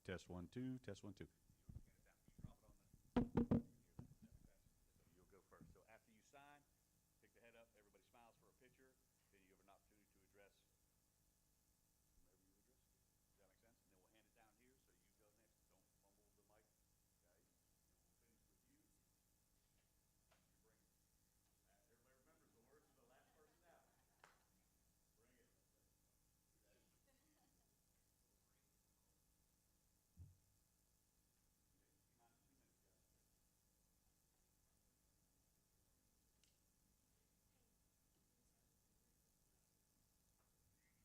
Test one, two. Test one, two. You'll go first. So after you sign, pick the head up. Everybody smiles for a picture. Then you have an opportunity to address whomever you address. Does that make sense? And then we'll hand it down here. So you go next. Don't fumble the mic, guys. And we'll finish with you. You bring it. Everybody remembers the words of the last person out. Bring it.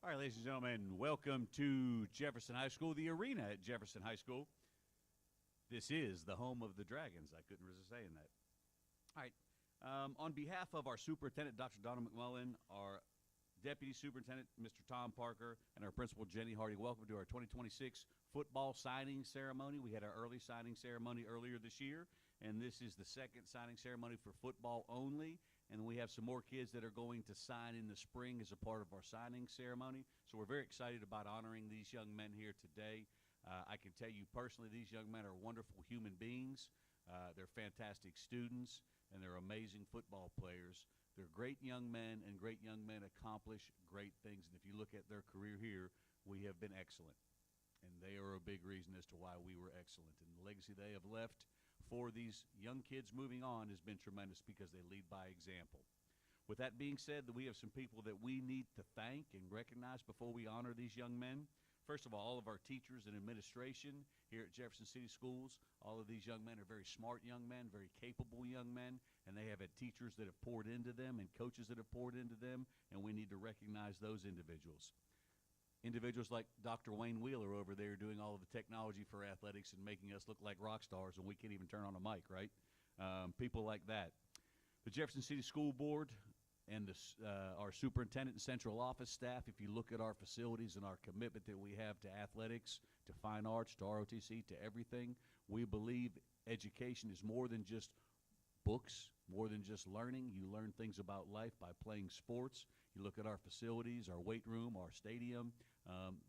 All right, ladies and gentlemen, welcome to Jefferson High School, the arena at Jefferson High School. This is the home of the Dragons. I couldn't resist saying that. All right. On behalf of our superintendent, Dr. Donna McMullen, our deputy superintendent, Mr. Tom Parker, and our principal, Jenny Hardy, welcome to our 2026 football signing ceremony. We had our early signing ceremony earlier this year, and this is the second signing ceremony for football only. And we have some more kids that are going to sign in the spring as a part of our signing ceremony. So we're very excited about honoring these young men here today. I can tell you personally, these young men are wonderful human beings. They're fantastic students, and they're amazing football players. They're great young men, and great young men accomplish great things. And if you look at their career here, we have been excellent. And they are a big reason as to why we were excellent. And the legacy they have left for these young kids moving on has been tremendous because they lead by example. With that being said, we have some people that we need to thank and recognize before we honor these young men. First of all of our teachers and administration here at Jefferson City Schools. All of these young men are very smart young men, very capable young men, and they have had teachers that have poured into them and coaches that have poured into them, and we need to recognize those individuals. Individuals like Dr. Wayne Wheeler over there doing all of the technology for athletics and making us look like rock stars, and we can't even turn on a mic, right? People like that. The Jefferson City School Board and our superintendent and central office staff, if you look at our facilities and our commitment that we have to athletics, to fine arts, to ROTC, to everything, we believe education is more than just books, more than just learning. You learn things about life by playing sports. You look at our facilities, our weight room, our stadium.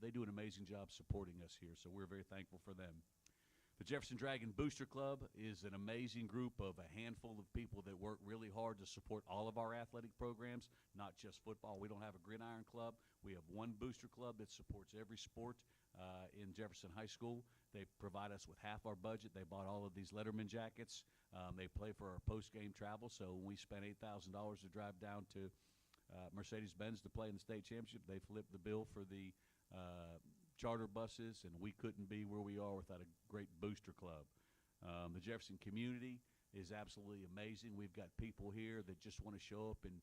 They do an amazing job supporting us here, so we're very thankful for them. The Jefferson Dragon Booster Club is an amazing group of a handful of people that work really hard to support all of our athletic programs, not just football. We don't have a gridiron club. We have one booster club that supports every sport in Jefferson High School. They provide us with half our budget. They bought all of these Letterman jackets. They pay for our post-game travel, so when we spent $8,000 to drive down to Mercedes-Benz to play in the state championship. They flipped the bill for the charter buses, and we couldn't be where we are without a great booster club. The Jefferson community is absolutely amazing. We've got people here that just want to show up and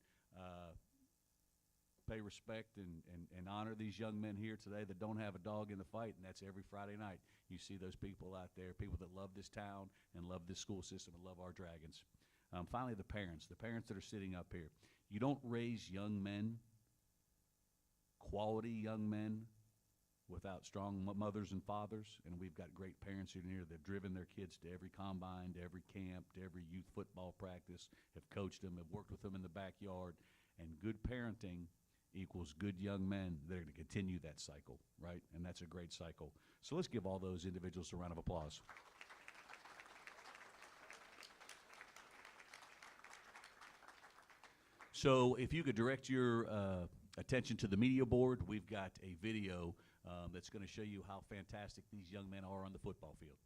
pay respect and honor these young men here today that don't have a dog in the fight, and that's every Friday night. You see those people out there, people that love this town and love this school system and love our Dragons. Finally, the parents that are sitting up here. You don't raise young men, quality young men, without strong mothers and fathers, and we've got great parents in here that have driven their kids to every combine, to every camp, to every youth football practice, have coached them, have worked with them in the backyard, and good parenting equals good young men that are going to continue that cycle, right? And that's a great cycle. So let's give all those individuals a round of applause. So if you could direct your attention to the media board, we've got a video that's going to show you how fantastic these young men are on the football field.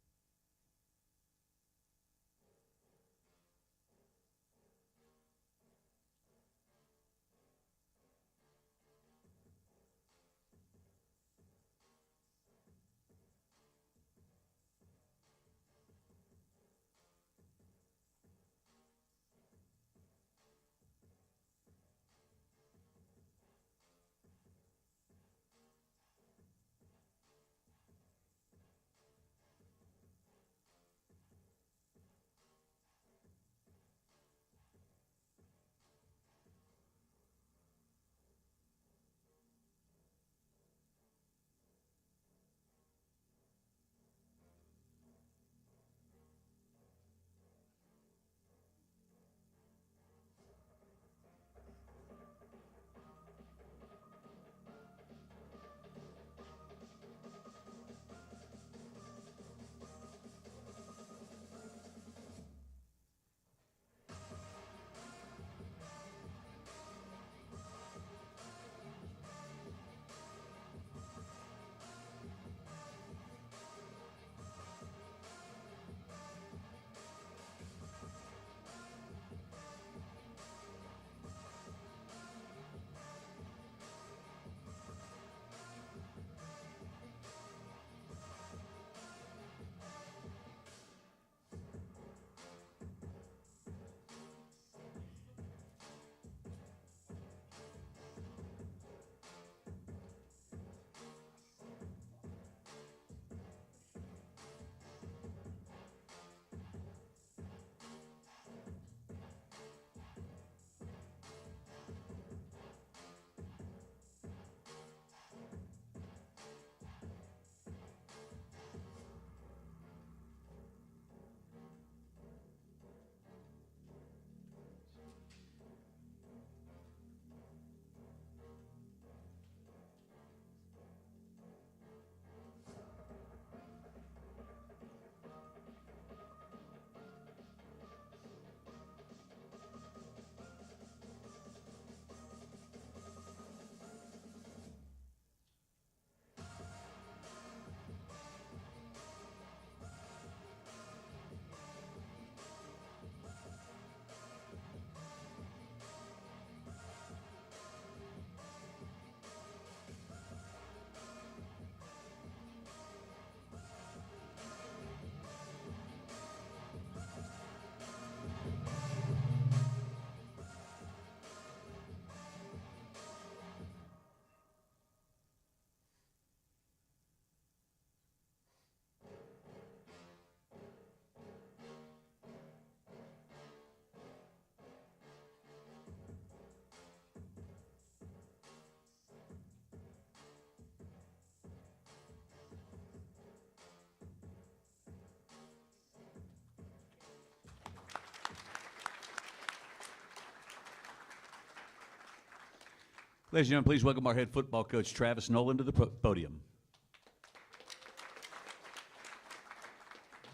Ladies and gentlemen, please welcome our head football coach, Travis Nolan, to the podium.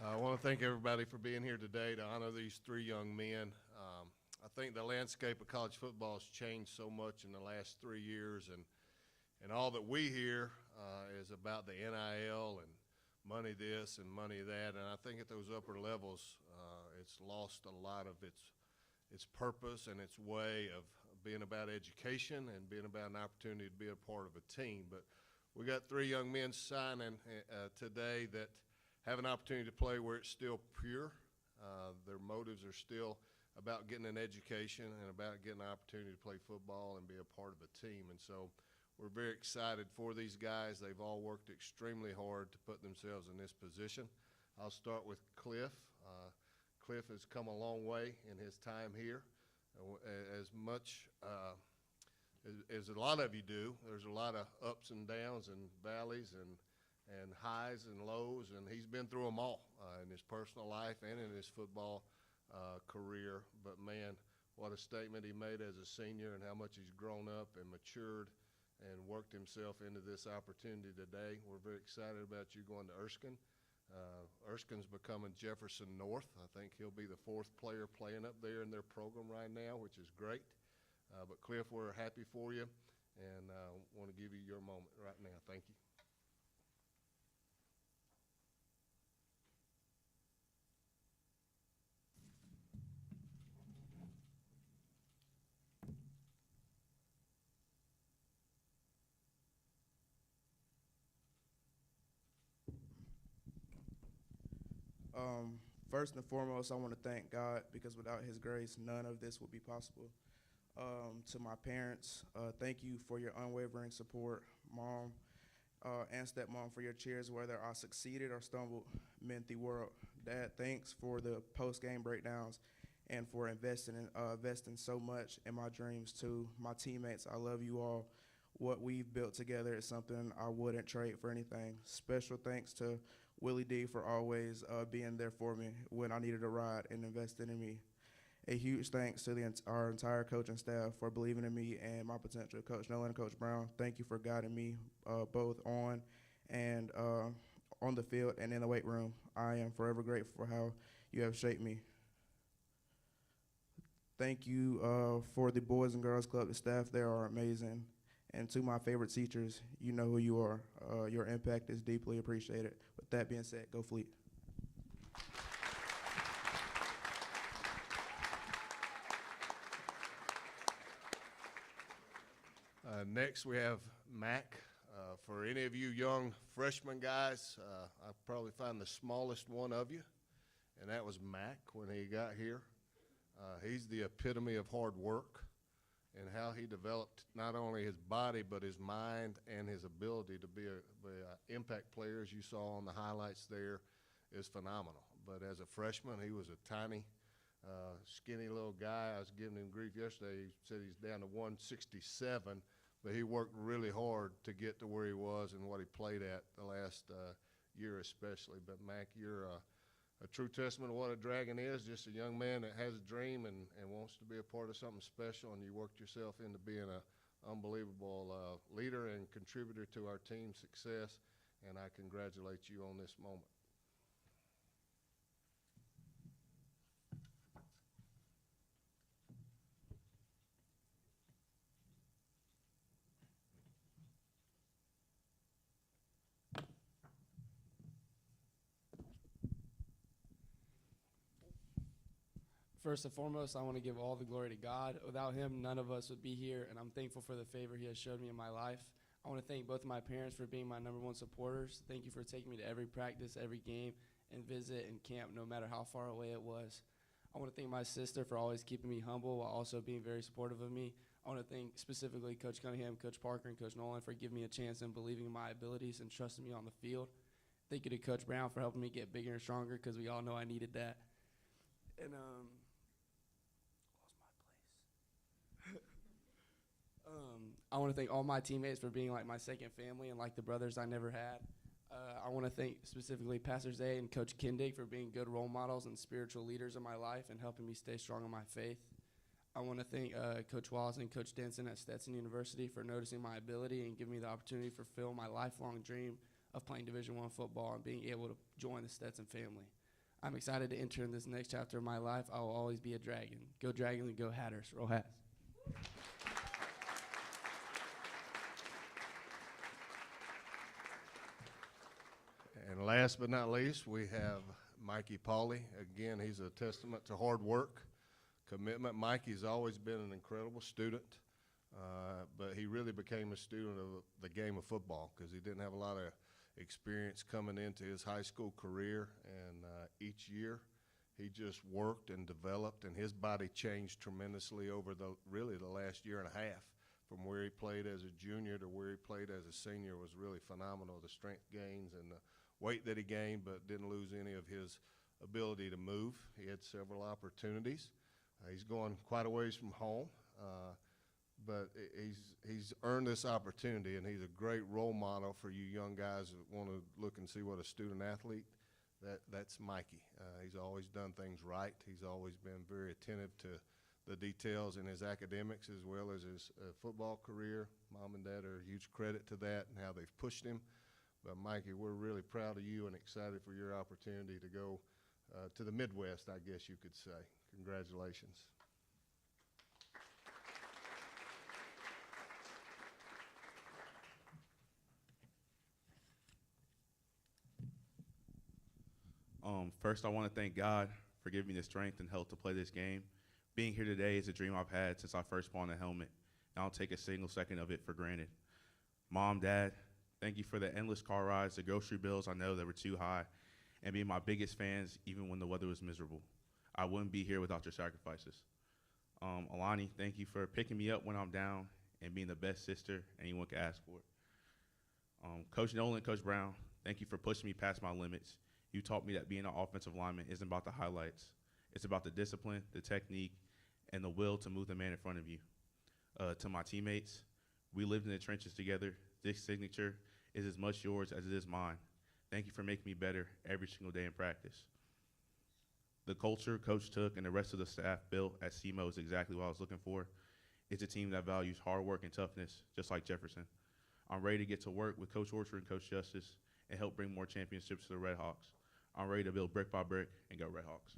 I want to thank everybody for being here today to honor these three young men. I think the landscape of college football has changed so much in the last 3 years, and all that we hear is about the NIL and money this and money that, and I think at those upper levels it's lost a lot of its purpose and its way of being about education and being about an opportunity to be a part of a team. But we got 3 young men signing today that have an opportunity to play where it's still pure. Their motives are still about getting an education and about getting an opportunity to play football and be a part of a team. And so we're very excited for these guys. They've all worked extremely hard to put themselves in this position. I'll start with Cliff. Cliff has come a long way in his time here. As much as a lot of you do, there's a lot of ups and downs and valleys and highs and lows, and he's been through them all in his personal life and in his football career. But man, what a statement he made as a senior, and how much he's grown up and matured and worked himself into this opportunity today. We're very excited about you going to Erskine. Erskine's becoming Jefferson North. I think he'll be the 4th player playing up there in their program right now, which is great. But Cliff, we're happy for you, and want to give you your moment right now. Thank you. First and foremost, I want to thank God, because without His grace, none of this would be possible. To my parents, thank you for your unwavering support. Mom and stepmom, for your cheers, whether I succeeded or stumbled, meant the world. Dad, thanks for the post-game breakdowns and for investing so much in my dreams too. My teammates, I love you all. What we've built together is something I wouldn't trade for anything. Special thanks to Willie D for always being there for me when I needed a ride and investing in me. A huge thanks to our entire coaching staff for believing in me and my potential. Coach Nolan and Coach Brown, thank you for guiding me both on and on the field and in the weight room. I am forever grateful for how you have shaped me. Thank you for the Boys and Girls Club, the staff there are amazing. And to my favorite teachers, you know who you are. Your impact is deeply appreciated. With that being said, go Fleet. Next, we have Mac. For any of you young freshman guys, I probably find the smallest one of you, and that was Mac when he got here. He's the epitome of hard work, and how he developed not only his body but his mind and his ability to be an impact player, as you saw on the highlights there, is phenomenal. But as a freshman, he was a tiny, skinny little guy. I was giving him grief yesterday. He said he's down to 167, but he worked really hard to get to where he was and what he played at the last year especially. But Mac, you're a true testament of what a Dragon is, just a young man that has a dream and wants to be a part of something special, and you worked yourself into being an unbelievable leader and contributor to our team's success, and I congratulate you on this moment. First and foremost, I want to give all the glory to God. Without Him, none of us would be here, and I'm thankful for the favor He has showed me in my life. I want to thank both of my parents for being my #1 supporters. Thank you for taking me to every practice, every game, and visit and camp, no matter how far away it was. I want to thank my sister for always keeping me humble while also being very supportive of me. I want to thank specifically Coach Cunningham, Coach Parker, and Coach Nolan for giving me a chance and believing in my abilities and trusting me on the field. Thank you to Coach Brown for helping me get bigger and stronger, because we all know I needed that. And I want to thank all my teammates for being like my second family and like the brothers I never had. I want to thank specifically Pastor Zay and Coach Kindig for being good role models and spiritual leaders in my life and helping me stay strong in my faith. I want to thank Coach Wallace and Coach Denson at Stetson University for noticing my ability and giving me the opportunity to fulfill my lifelong dream of playing Division I football and being able to join the Stetson family. I'm excited to enter in this next chapter of my life. I will always be a Dragon. Go Dragons and go Hatters. Roll Hats. And last but not least, we have Mikey Pauley. Again, he's a testament to hard work. commitment. Mikey's always been an incredible student, but he really became a student of the game of football because he didn't have a lot of experience coming into his high school career, and each year he just worked and developed, and his body changed tremendously over really the last year and a half. From where he played as a junior to where he played as a senior was really phenomenal. The strength gains and the weight that he gained, but didn't lose any of his ability to move. He had several opportunities. He's going quite a ways from home, but he's earned this opportunity, and he's a great role model for you young guys that want to look and see what a student athlete. That's Mikey. He's always done things right. He's always been very attentive to the details in his academics as well as his football career. Mom and Dad are a huge credit to that and how they've pushed him. But Mikey, we're really proud of you and excited for your opportunity to go to the Midwest, I guess you could say. Congratulations. First, I want to thank God for giving me the strength and health to play this game. Being here today is a dream I've had since I first put on the helmet, and I don't take a single second of it for granted. Mom, Dad, thank you for the endless car rides, the grocery bills I know that were too high, and being my biggest fans even when the weather was miserable. I wouldn't be here without your sacrifices. Alani, thank you for picking me up when I'm down and being the best sister anyone could ask for. Coach Nolan, Coach Brown, thank you for pushing me past my limits. You taught me that being an offensive lineman isn't about the highlights. It's about the discipline, the technique, and the will to move the man in front of you. To my teammates, we lived in the trenches together. This signature is as much yours as it is mine. Thank you for making me better every single day in practice. The culture Coach took and the rest of the staff built at SEMO is exactly what I was looking for. It's a team that values hard work and toughness, just like Jefferson. I'm ready to get to work with Coach Orchard and Coach Justice and help bring more championships to the Red Hawks. I'm ready to build brick by brick and go Red Hawks.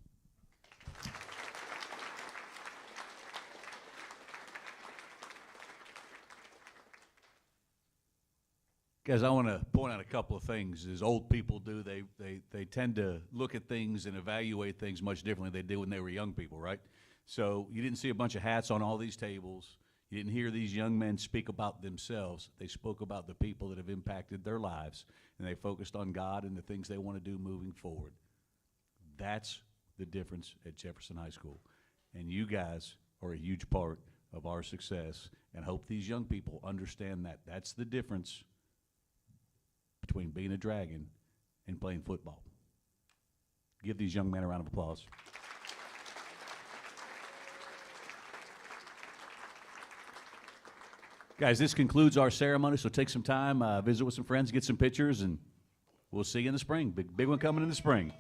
Guys, I want to point out a couple of things. As old people do, they tend to look at things and evaluate things much differently than they did when they were young people, right? So you didn't see a bunch of hats on all these tables. You didn't hear these young men speak about themselves. They spoke about the people that have impacted their lives, and they focused on God and the things they want to do moving forward. That's the difference at Jefferson High School. And you guys are a huge part of our success, and hope these young people understand that. That's the difference between being a Dragon and playing football. Give these young men a round of applause. Guys, this concludes our ceremony, so take some time, visit with some friends, get some pictures, and we'll see you in the spring. Big one coming in the spring.